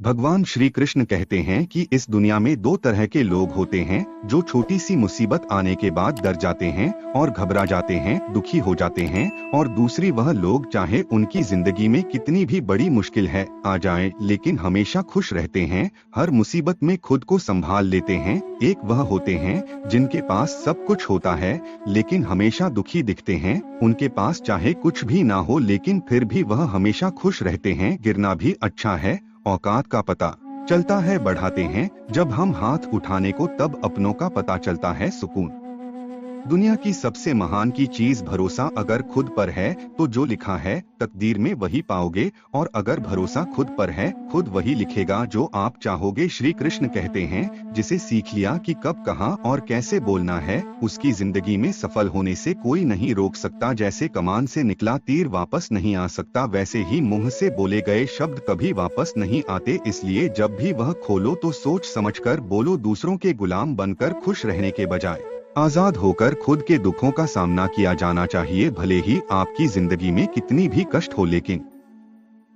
भगवान श्री कृष्ण कहते हैं कि इस दुनिया में दो तरह के लोग होते हैं, जो छोटी सी मुसीबत आने के बाद डर जाते हैं और घबरा जाते हैं, दुखी हो जाते हैं, और दूसरी वह लोग चाहे उनकी जिंदगी में कितनी भी बड़ी मुश्किल है आ जाए, लेकिन हमेशा खुश रहते हैं, हर मुसीबत में खुद को संभाल लेते हैं। एक वह होते हैं जिनके पास सब कुछ होता है लेकिन हमेशा दुखी दिखते हैं, उनके पास चाहे कुछ भी ना हो लेकिन फिर भी वह हमेशा खुश रहते हैं। गिरना भी अच्छा है, औकात का पता चलता है बढ़ाते हैं, जब हम हाथ उठाने को तब अपनों का पता चलता है सुकून। दुनिया की सबसे महान की चीज भरोसा अगर खुद पर है तो जो लिखा है तकदीर में वही पाओगे, और अगर भरोसा खुद पर है खुद वही लिखेगा जो आप चाहोगे। श्री कृष्ण कहते हैं, जिसे सीख लिया कि कब कहाँ और कैसे बोलना है, उसकी जिंदगी में सफल होने से कोई नहीं रोक सकता। जैसे कमान से निकला तीर वापस नहीं आ सकता, वैसे ही मुंह से बोले गए शब्द कभी वापस नहीं आते। इसलिए जब भी वह खोलो तो सोच समझकर बोलो, दूसरों के गुलाम बनकर खुश रहने के बजाय आजाद होकर खुद के दुखों का सामना किया जाना चाहिए। भले ही आपकी जिंदगी में कितनी भी कष्ट हो, लेकिन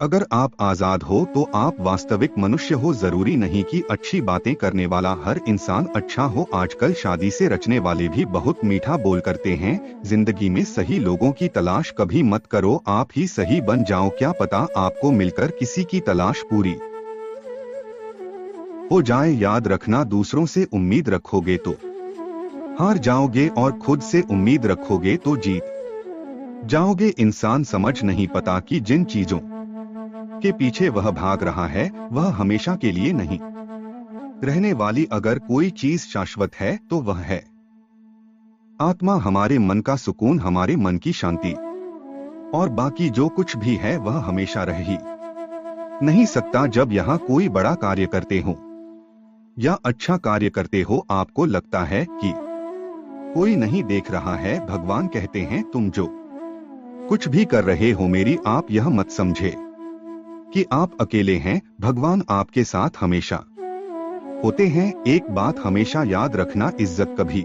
अगर आप आजाद हो तो आप वास्तविक मनुष्य हो। जरूरी नहीं कि अच्छी बातें करने वाला हर इंसान अच्छा हो। आजकल शादी से रचने वाले भी बहुत मीठा बोल करते हैं। जिंदगी में सही लोगों की तलाश कभी मत करो, आप ही सही बन जाओ। क्या पता आपको मिलकर किसी की तलाश पूरी हो जाए। याद रखना, दूसरों से उम्मीद रखोगे तो हार जाओगे और खुद से उम्मीद रखोगे तो जीत जाओगे। इंसान समझ नहीं पता कि जिन चीजों के पीछे वह भाग रहा है वह हमेशा के लिए नहीं रहने वाली। अगर कोई चीज शाश्वत है तो वह है आत्मा, हमारे मन का सुकून, हमारे मन की शांति, और बाकी जो कुछ भी है वह हमेशा रह ही नहीं सकता। जब यहाँ कोई बड़ा कार्य करते हो या अच्छा कार्य करते हो, आपको लगता है कि कोई नहीं देख रहा है, भगवान कहते हैं, तुम जो कुछ भी कर रहे हो मेरी आप यह मत समझे कि आप अकेले हैं, भगवान आपके साथ हमेशा होते हैं। एक बात हमेशा याद रखना, इज्जत कभी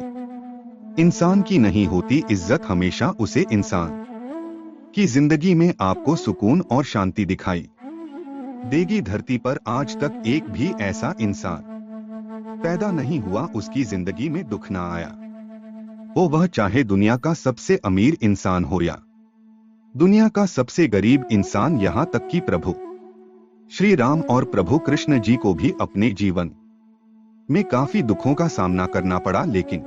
इंसान की नहीं होती, इज्जत हमेशा उसे इंसान की जिंदगी में आपको सुकून और शांति दिखाई देगी। धरती पर आज तक एक भी ऐसा इंसान पैदा नहीं हुआ उसकी जिंदगी में दुख ना आया हो, वह चाहे दुनिया का सबसे अमीर इंसान हो या दुनिया का सबसे गरीब इंसान। यहाँ तक कि प्रभु श्री राम और प्रभु कृष्ण जी को भी अपने जीवन में काफी दुखों का सामना करना पड़ा, लेकिन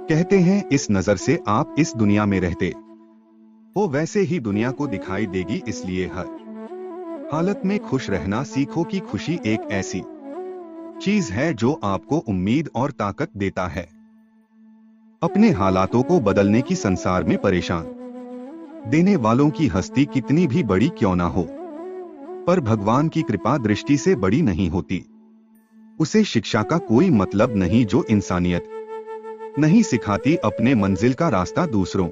कहते हैं इस नजर से आप इस दुनिया में रहते हो वैसे ही दुनिया को दिखाई देगी। इसलिए हर हालत में खुश रहना सीखो कि खुशी एक ऐसी चीज है जो आपको उम्मीद और ताकत देता है। अपने हालातों को बदलने की संसार में परेशान देने वालों की हस्ती कितनी भी बड़ी क्यों ना हो, पर भगवान की कृपा दृष्टि से बड़ी नहीं होती। उसे शिक्षा का कोई मतलब नहीं जो इंसानियत नहीं सिखाती। अपने मंजिल का रास्ता दूसरों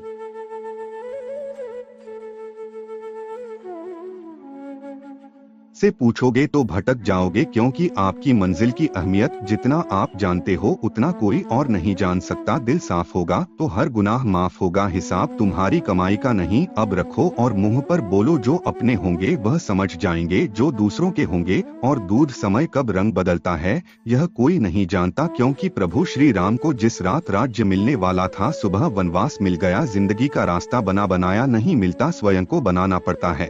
से पूछोगे तो भटक जाओगे, क्योंकि आपकी मंजिल की अहमियत जितना आप जानते हो उतना कोई और नहीं जान सकता। दिल साफ होगा तो हर गुनाह माफ होगा। हिसाब तुम्हारी कमाई का नहीं अब रखो और मुंह पर बोलो, जो अपने होंगे वह समझ जाएंगे जो दूसरों के होंगे। और दूध समय कब रंग बदलता है यह कोई नहीं जानता, क्योंकि प्रभु श्री राम को जिस रात राज्य मिलने वाला था सुबह वनवास मिल गया। जिंदगी का रास्ता बना बनाया नहीं मिलता, स्वयं को बनाना पड़ता है।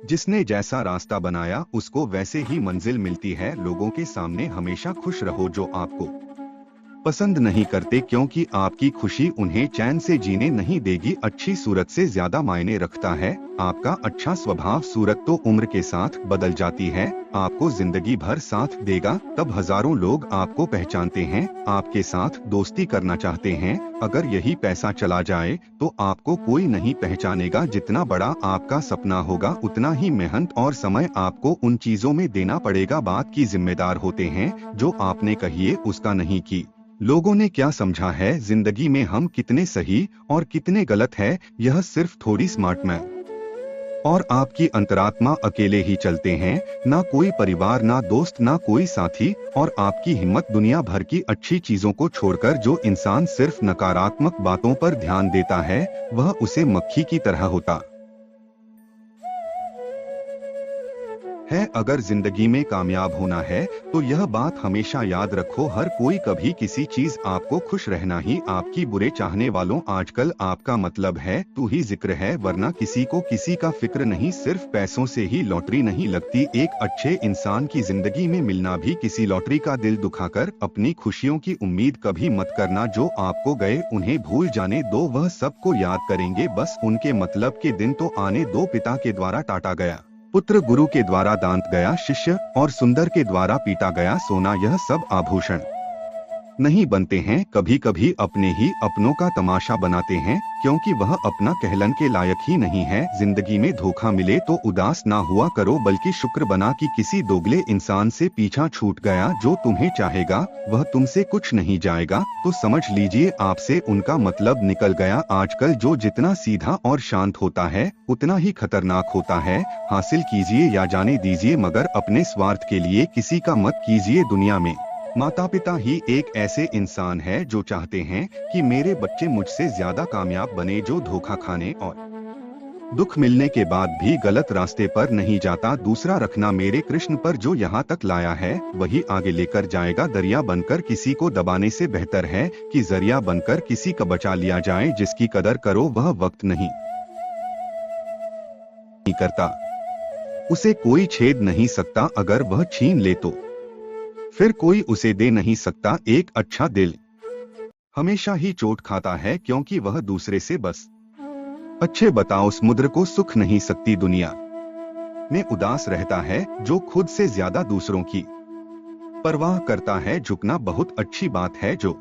जिसने जैसा रास्ता बनाया उसको वैसे ही मंजिल मिलती है। लोगों के सामने हमेशा खुश रहो जो आपको पसंद नहीं करते, क्योंकि आपकी खुशी उन्हें चैन से जीने नहीं देगी। अच्छी सूरत से ज्यादा मायने रखता है आपका अच्छा स्वभाव। सूरत तो उम्र के साथ बदल जाती है, आपको जिंदगी भर साथ देगा। तब हजारों लोग आपको पहचानते हैं, आपके साथ दोस्ती करना चाहते हैं। अगर यही पैसा चला जाए तो आपको कोई नहीं पहचानेगा। जितना बड़ा आपका सपना होगा उतना ही मेहनत और समय आपको उन चीजों में देना पड़ेगा। बात की जिम्मेदार होते हैं जो आपने कहिए उसका नहीं की लोगों ने क्या समझा है। जिंदगी में हम कितने सही और कितने गलत है यह सिर्फ थोड़ी स्मार्ट मैन और आपकी अंतरात्मा अकेले ही चलते हैं। ना कोई परिवार, ना दोस्त, ना कोई साथी। और आपकी हिम्मत दुनिया भर की अच्छी चीजों को छोड़कर जो इंसान सिर्फ नकारात्मक बातों पर ध्यान देता है वह उसे मक्खी की तरह होता है अगर जिंदगी में कामयाब होना है तो यह बात हमेशा याद रखो, हर कोई कभी किसी चीज आपको खुश रहना ही आपकी बुरे चाहने वालों आजकल आपका मतलब है तू ही जिक्र है, वरना किसी को किसी का फिक्र नहीं, सिर्फ पैसों से ही लॉटरी नहीं लगती। एक अच्छे इंसान की जिंदगी में मिलना भी किसी लॉटरी का दिल दुखाकर अपनी खुशियों की उम्मीद कभी मत करना, जो आपको गए उन्हें भूल जाने दो, वह सबको याद करेंगे, बस उनके मतलब के दिन तो आने दो। पिता के द्वारा टाटा गया पुत्र, गुरु के द्वारा दांत गया शिष्य, और सुंदर के द्वारा पीटा गया सोना, यह सब आभूषण नहीं बनते हैं, कभी कभी अपने ही अपनों का तमाशा बनाते हैं, क्योंकि वह अपना कहलन के लायक ही नहीं है। जिंदगी में धोखा मिले तो उदास ना हुआ करो, बल्कि शुक्र बना कि किसी दोगले इंसान से पीछा छूट गया, जो तुम्हें चाहेगा वह तुमसे कुछ नहीं जाएगा, तो समझ लीजिए आपसे उनका मतलब निकल गया। आजकल जो जितना सीधा और शांत होता है उतना ही खतरनाक होता है। हासिल कीजिए या जाने दीजिए, मगर अपने स्वार्थ के लिए किसी का मत कीजिए। दुनिया में माता पिता ही एक ऐसे इंसान है जो चाहते हैं कि मेरे बच्चे मुझसे ज्यादा कामयाब बने, जो धोखा खाने और दुख मिलने के बाद भी गलत रास्ते पर नहीं जाता। दूसरा रखना मेरे कृष्ण पर, जो यहाँ तक लाया है वही आगे लेकर जाएगा। दरिया बनकर किसी को दबाने से बेहतर है कि जरिया बनकर किसी का बचा लिया जाए। जिसकी कदर करो वह वक्त नहीं करता, उसे कोई छेद नहीं सकता, अगर वह छीन ले तो फिर कोई उसे दे नहीं सकता। एक अच्छा दिल हमेशा ही चोट खाता है, क्योंकि वह दूसरे से बस अच्छे बताओ समुद्र को सुख नहीं सकती। दुनिया में उदास रहता है जो खुद से ज्यादा दूसरों की परवाह करता है। झुकना बहुत अच्छी बात है, जो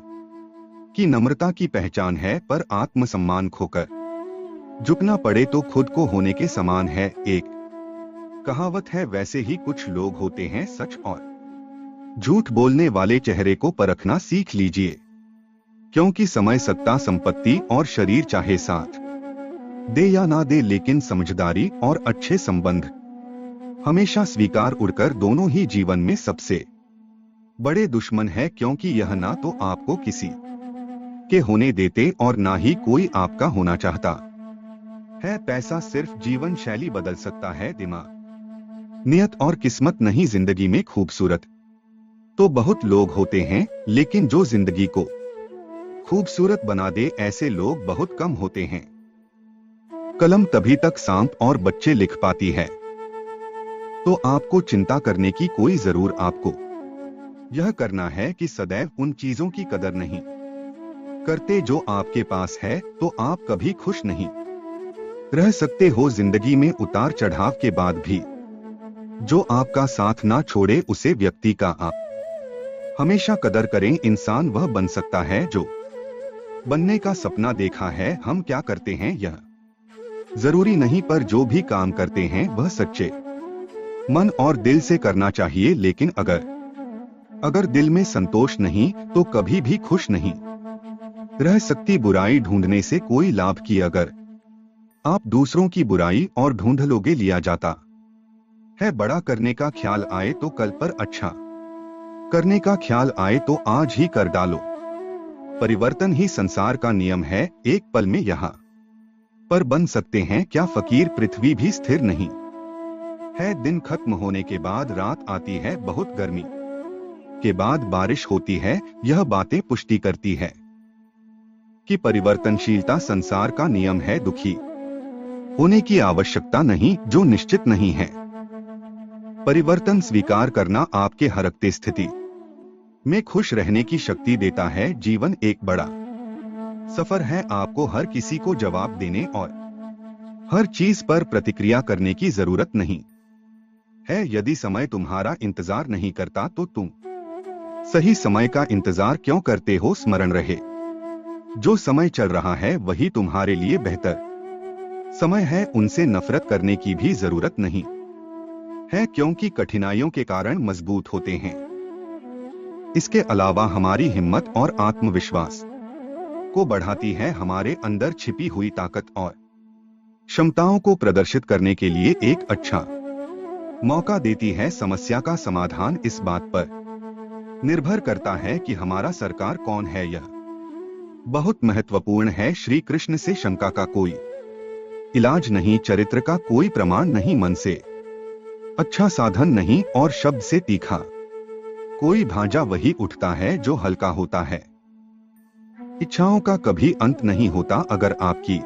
कि नम्रता की पहचान है, पर आत्मसम्मान खोकर झुकना पड़े तो खुद को होने के समान है। एक कहावत है, वैसे ही कुछ लोग होते हैं, सच और झूठ बोलने वाले चेहरे को परखना सीख लीजिए, क्योंकि समय सत्ता संपत्ति और शरीर चाहे साथ दे या ना दे, लेकिन समझदारी और अच्छे संबंध हमेशा स्वीकार उड़कर दोनों ही जीवन में सबसे बड़े दुश्मन है, क्योंकि यह ना तो आपको किसी के होने देते और ना ही कोई आपका होना चाहता है। पैसा सिर्फ जीवन शैली बदल सकता है, दिमाग नियत और किस्मत नहीं। जिंदगी में खूबसूरत तो बहुत लोग होते हैं, लेकिन जो जिंदगी को खूबसूरत बना दे ऐसे लोग बहुत कम होते हैं। कलम तभी तक सांप और बच्चे लिख पाती है, तो आपको चिंता करने की कोई जरूर आपको यह करना है कि सदैव उन चीजों की कदर नहीं करते जो आपके पास है, तो आप कभी खुश नहीं रह सकते हो। जिंदगी में उतार चढ़ाव के बाद भी जो आपका साथ ना छोड़े, उसे व्यक्ति का आप हमेशा कदर करें। इंसान वह बन सकता है जो बनने का सपना देखा है। हम क्या करते हैं यह जरूरी नहीं, पर जो भी काम करते हैं वह सच्चे मन और दिल से करना चाहिए। लेकिन अगर दिल में संतोष नहीं तो कभी भी खुश नहीं रह सकती। बुराई ढूंढने से कोई लाभ की, अगर आप दूसरों की बुराई और ढूंढ लोगे लिया जाता है। बड़ा करने का ख्याल आए तो कल पर, अच्छा करने का ख्याल आए तो आज ही कर डालो। परिवर्तन ही संसार का नियम है, एक पल में यहाँ पर बन सकते हैं क्या फकीर, पृथ्वी भी स्थिर नहीं है। दिन खत्म होने के बाद रात आती है, बहुत गर्मी के बाद बारिश होती है। यह बातें पुष्टि करती है कि परिवर्तनशीलता संसार का नियम है। दुखी होने की आवश्यकता नहीं जो निश्चित नहीं है। परिवर्तन स्वीकार करना आपके हरकते स्थिति में खुश रहने की शक्ति देता है। जीवन एक बड़ा सफर है, आपको हर किसी को जवाब देने और हर चीज पर प्रतिक्रिया करने की जरूरत नहीं है। यदि समय तुम्हारा इंतजार नहीं करता तो तुम सही समय का इंतजार क्यों करते हो। स्मरण रहे, जो समय चल रहा है वही तुम्हारे लिए बेहतर समय है। उनसे नफरत करने की भी जरूरत नहीं है, क्योंकि कठिनाइयों के कारण मजबूत होते हैं। इसके अलावा हमारी हिम्मत और आत्मविश्वास को बढ़ाती है। हमारे अंदर छिपी हुई ताकत और क्षमताओं को प्रदर्शित करने के लिए एक अच्छा मौका देती है। समस्या का समाधान इस बात पर निर्भर करता है कि हमारा सरकार कौन है, यह बहुत महत्वपूर्ण है। श्री कृष्ण से शंका का कोई इलाज नहीं, चरित्र का कोई प्रमाण नहीं, मन से अच्छा साधन नहीं और शब्द से तीखा। कोई भांजा वही उठता है जो हल्का होता है। इच्छाओं का कभी अंत नहीं होता। अगर आपकी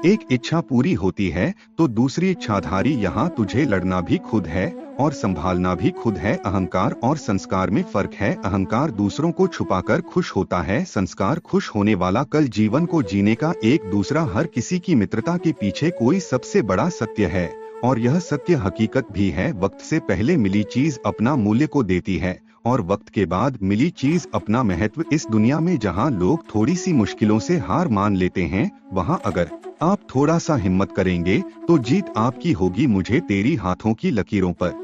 एक इच्छा पूरी होती है तो दूसरी इच्छाधारी यहाँ तुझे लड़ना भी खुद है और संभालना भी खुद है। अहंकार और संस्कार में फर्क है। अहंकार दूसरों को छुपाकर खुश होता है, संस्कार खुश होने वाला कल जीवन को जीने का एक दूसरा। हर किसी की मित्रता के पीछे कोई सबसे बड़ा सत्य है और यह सत्य हकीकत भी है। वक्त से पहले मिली चीज अपना मूल्य को देती है और वक्त के बाद मिली चीज अपना महत्व। इस दुनिया में जहाँ लोग थोड़ी सी मुश्किलों से हार मान लेते हैं, वहाँ अगर आप थोड़ा सा हिम्मत करेंगे तो जीत आपकी होगी। मुझे तेरी हाथों की लकीरों पर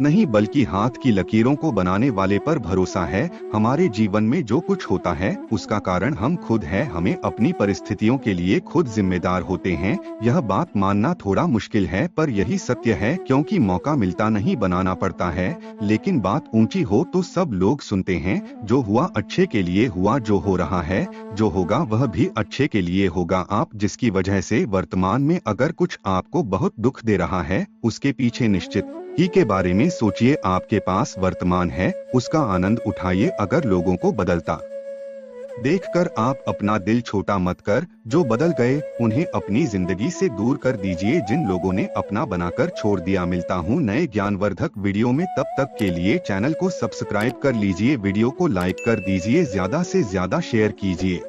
नहीं बल्कि हाथ की लकीरों को बनाने वाले पर भरोसा है। हमारे जीवन में जो कुछ होता है उसका कारण हम खुद हैं। हमें अपनी परिस्थितियों के लिए खुद जिम्मेदार होते हैं। यह बात मानना थोड़ा मुश्किल है पर यही सत्य है, क्योंकि मौका मिलता नहीं, बनाना पड़ता है। लेकिन बात ऊंची हो तो सब लोग सुनते हैं। जो हुआ अच्छे के लिए हुआ, जो हो रहा है जो होगा वह भी अच्छे के लिए होगा। आप जिसकी वजह से वर्तमान में अगर कुछ आपको बहुत दुख दे रहा है, उसके पीछे निश्चित ही के बारे में सोचिए। आपके पास वर्तमान है, उसका आनंद उठाइए। अगर लोगों को बदलता देखकर आप अपना दिल छोटा मत कर। जो बदल गए उन्हें अपनी जिंदगी से दूर कर दीजिए, जिन लोगों ने अपना बनाकर छोड़ दिया। मिलता हूँ नए ज्ञानवर्धक वीडियो में, तब तक के लिए चैनल को सब्सक्राइब कर लीजिए, वीडियो को लाइक कर दीजिए, ज्यादा से ज्यादा शेयर कीजिए।